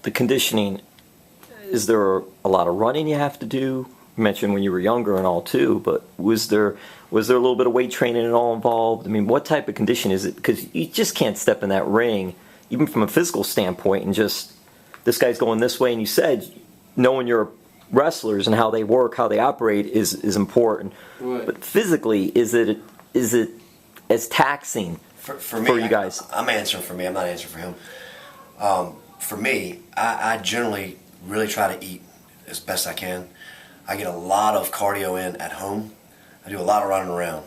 the conditioning, is there a lot of running you have to do? You mentioned when you were younger and all too, but was there a little bit of weight training at all involved? I mean, what type of condition is it? Because you just can't step in that ring, even from a physical standpoint, and just, this guy's going this way, and you said knowing your wrestlers and how they work, how they operate is important. Right. But physically, is it as taxing for me, for you guys? I'm answering for me. I'm not answering for him. For me, I generally really try to eat as best I can. I get a lot of cardio in at home. I do a lot of running around.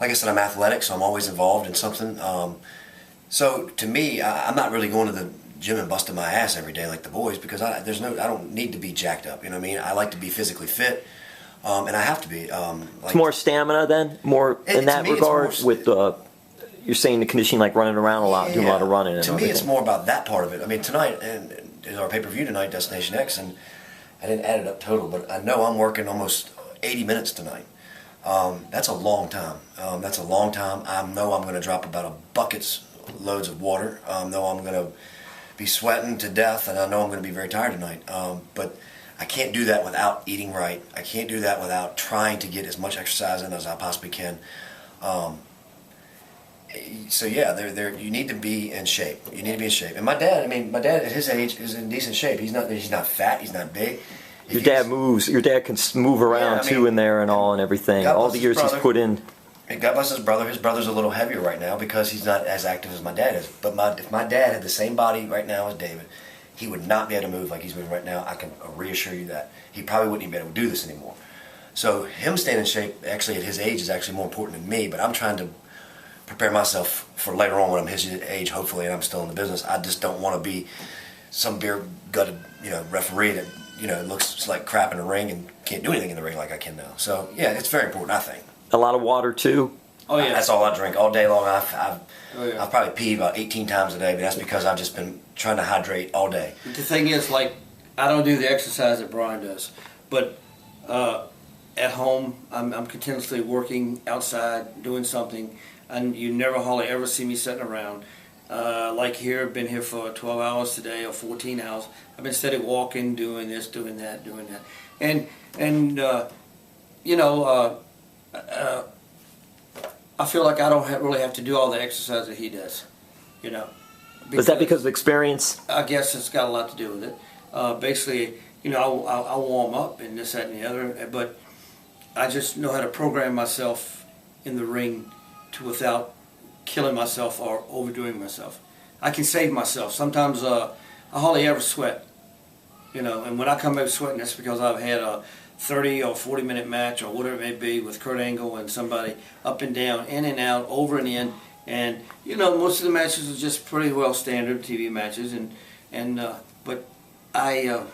Like I said, I'm athletic, so I'm always involved in something. So to me, I'm not really going to the gym and busting my ass every day like the boys, because I don't need to be jacked up. You know what I mean? I like to be physically fit, and I have to be. It's more stamina then, more in that regard. With you're saying the conditioning, like running around a lot, doing a lot of running. And to me, it's more about that part of it. I mean, tonight is our pay-per-view tonight, Destination X, and I didn't add it up total, but I know I'm working almost 80 minutes tonight. That's a long time. I know I'm going to drop about a bucket's loads of water. I know I'm going to be sweating to death, and I know I'm going to be very tired tonight. But I can't do that without eating right. I can't do that without trying to get as much exercise in as I possibly can. So yeah, you need to be in shape. And my dad at his age is in decent shape. He's not fat. He's not big. Your dad moves. Your dad can move around too in there and all and everything. All the years he's put in. God bless his brother. His brother's a little heavier right now because he's not as active as my dad is. But if my dad had the same body right now as David, he would not be able to move like he's moving right now. I can reassure you that. He probably wouldn't even be able to do this anymore. So him staying in shape, actually at his age, is actually more important than me. But I'm trying to prepare myself for later on when I'm his age, hopefully, and I'm still in the business. I just don't want to be some beer-gutted, referee that, looks like crap in the ring and can't do anything in the ring like I can now. So yeah, it's very important, I think. A lot of water too. Oh yeah, that's all I drink all day long. I've probably peed about 18 times a day, but that's because I've just been trying to hydrate all day. The thing is, like, I don't do the exercise that Brian does, but at home I'm continuously working outside, doing something, and you never hardly ever see me sitting around. Like here, I've been here for 12 hours today or 14 hours. I've been steady walking, doing this, doing that, and I feel like I don't really have to do all the exercise that he does, Is that because of experience? I guess it's got a lot to do with it. Basically, I warm up and this, that, and the other, but I just know how to program myself in the ring without killing myself or overdoing myself. I can save myself. Sometimes I hardly ever sweat, and when I come back sweating, that's because I've had a 30 or 40 minute match or whatever it may be with Kurt Angle and somebody up and down, in and out, over and in, and most of the matches are just pretty well standard TV matches, but I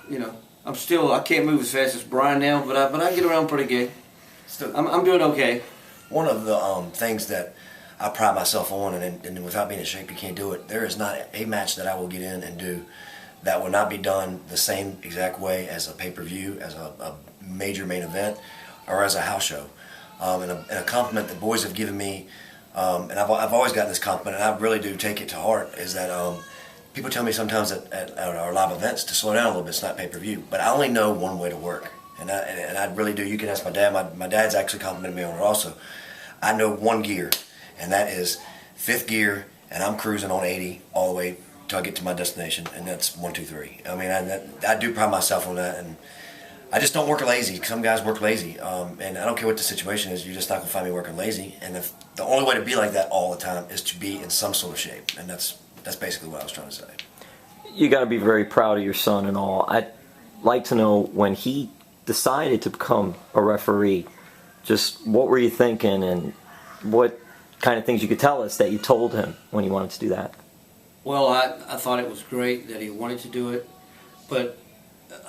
can't move as fast as Brian now, but I get around pretty good. I'm doing okay. One of the things that I pride myself on, and without being in shape, you can't do it. There is not a match that I will get in and do that will not be done the same exact way as a pay-per-view, as a major main event, or as a house show. And a compliment the boys have given me, and I've always gotten this compliment, and I really do take it to heart, is that people tell me sometimes at our live events to slow down a little bit, it's not pay-per-view. But I only know one way to work, and I really do. You can ask my dad. My dad's actually complimented me on it also. I know one gear, and that is 5th gear, and I'm cruising on 80 all the way till I get to my destination, and that's 1, 2, 3. I mean, I do pride myself on that, and I just don't work lazy. Some guys work lazy, and I don't care what the situation is. You're just not gonna find me working lazy. And if the only way to be like that all the time is to be in some sort of shape, and that's basically what I was trying to say. You got to be very proud of your son and all. I'd like to know, when he decided to become a referee, just what were you thinking, and what kind of things you could tell us that you told him when he wanted to do that? Well, I thought it was great that he wanted to do it, but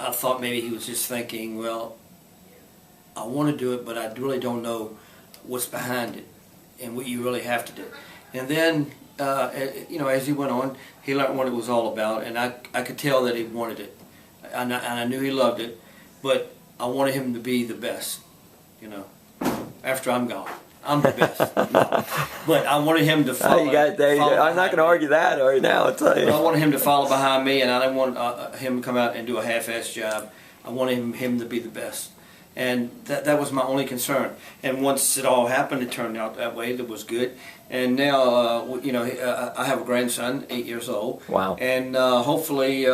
I thought maybe he was just thinking, well, I want to do it, but I really don't know what's behind it and what you really have to do. And then, as he went on, he learned what it was all about, and I could tell that he wanted it, and I knew he loved it, but I wanted him to be the best, after I'm gone. I'm the best. No. But I wanted him to follow. You got there. follow I'm not going to argue that right now. I'll tell But I you. wanted him to follow behind me, and I didn't want him to come out and do a half-assed job. I wanted him to be the best. And that was my only concern. And once it all happened, it turned out that way. That was good. And now, I have a grandson, 8 years old. Wow. And hopefully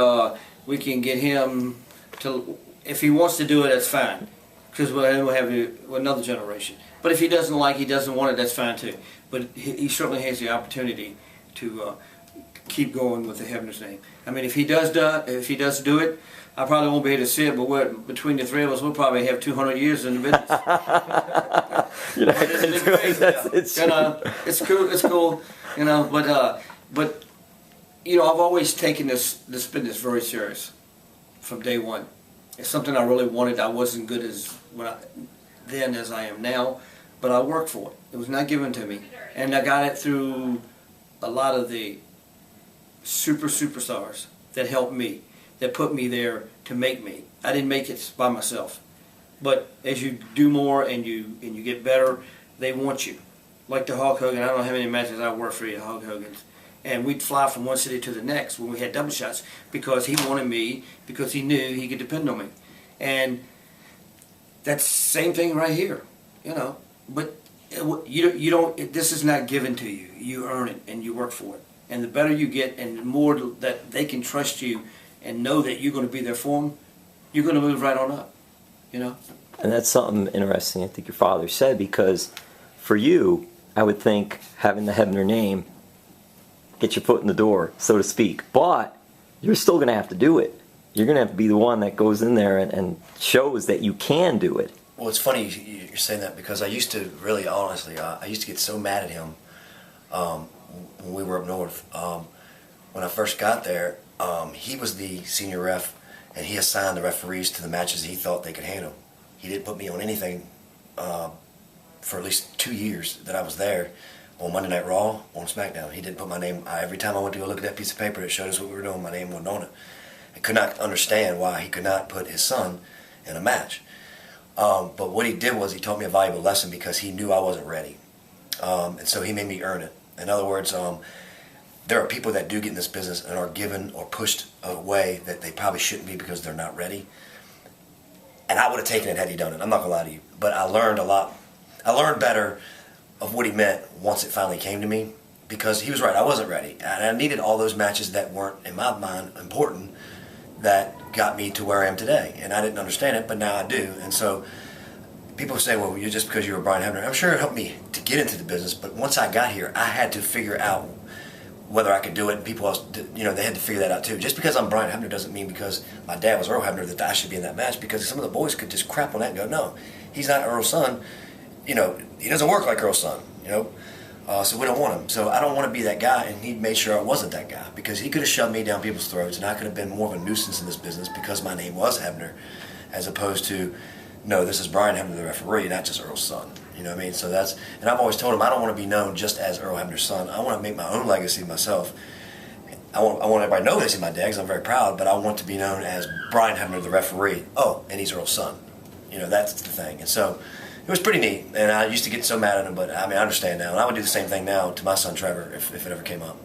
we can get him to, if he wants to do it, that's fine. Because we'll have another generation. But if he doesn't want it, that's fine too. But he certainly has the opportunity to keep going with the Hebners name. I mean, if he does do it, I probably won't be able to see it, but between the three of us, we'll probably have 200 years in the business. You're not going to do it. It's true. It's cool. But I've always taken this business very serious from day one. It's something I really wanted. I wasn't good as I am now, but I worked for it. It was not given to me, and I got it through a lot of the superstars that helped me, that put me there to make me. I didn't make it by myself. But as you do more and you get better, they want you. Like the Hulk Hogan, I don't know how many matches I worked for the Hulk Hogans. And we'd fly from one city to the next when we had double shots because he wanted me, because he knew he could depend on me. And that's the same thing right here, But you don't. This is not given to you. You earn it and you work for it. And the better you get, and the more that they can trust you and know that you're going to be there for them, you're going to move right on up, And that's something interesting I think your father said, because for you, I would think having the Hebner name, get your foot in the door, so to speak. But you're still going to have to do it. You're going to have to be the one that goes in there and shows that you can do it. Well, it's funny you're saying that, because I used to, really honestly, I used to get so mad at him when we were up north. When I first got there, he was the senior ref, and he assigned the referees to the matches he thought they could handle. He didn't put me on anything for at least 2 years that I was there, on Monday Night Raw, on SmackDown. He didn't put my name. Every time I went to go look at that piece of paper that showed us what we were doing, my name wasn't on it. I could not understand why he could not put his son in a match. But what he did was he taught me a valuable lesson, because he knew I wasn't ready. And so he made me earn it. In other words, there are people that do get in this business and are given or pushed away that they probably shouldn't be because they're not ready. And I would have taken it had he done it. I'm not going to lie to you. But I learned a lot. I learned better of what he meant once it finally came to me, because he was right. I wasn't ready. And I needed all those matches that weren't, in my mind, important, that got me to where I am today. And I didn't understand it, but now I do. And so people say, well, you're just because you were Brian Hebner. I'm sure it helped me to get into the business, but once I got here, I had to figure out whether I could do it, and people else, they had to figure that out too. Just because I'm Brian Hebner doesn't mean because my dad was Earl Hebner that I should be in that match, because some of the boys could just crap on that and go, no, he's not Earl's son. He doesn't work like Earl's son, so we don't want him. So I don't want to be that guy, and he made sure I wasn't that guy, because he could have shoved me down people's throats, and I could have been more of a nuisance in this business because my name was Hebner, as opposed to, no, this is Brian Hebner, the referee, not just Earl's son. You know what I mean? So and I've always told him I don't want to be known just as Earl Hebner's son. I want to make my own legacy myself. I want everybody to know this is my dad, because I'm very proud, but I want to be known as Brian Hebner, the referee. Oh, and he's Earl's son. That's the thing. And so it was pretty neat, and I used to get so mad at him, but I understand now, and I would do the same thing now to my son Trevor if it ever came up.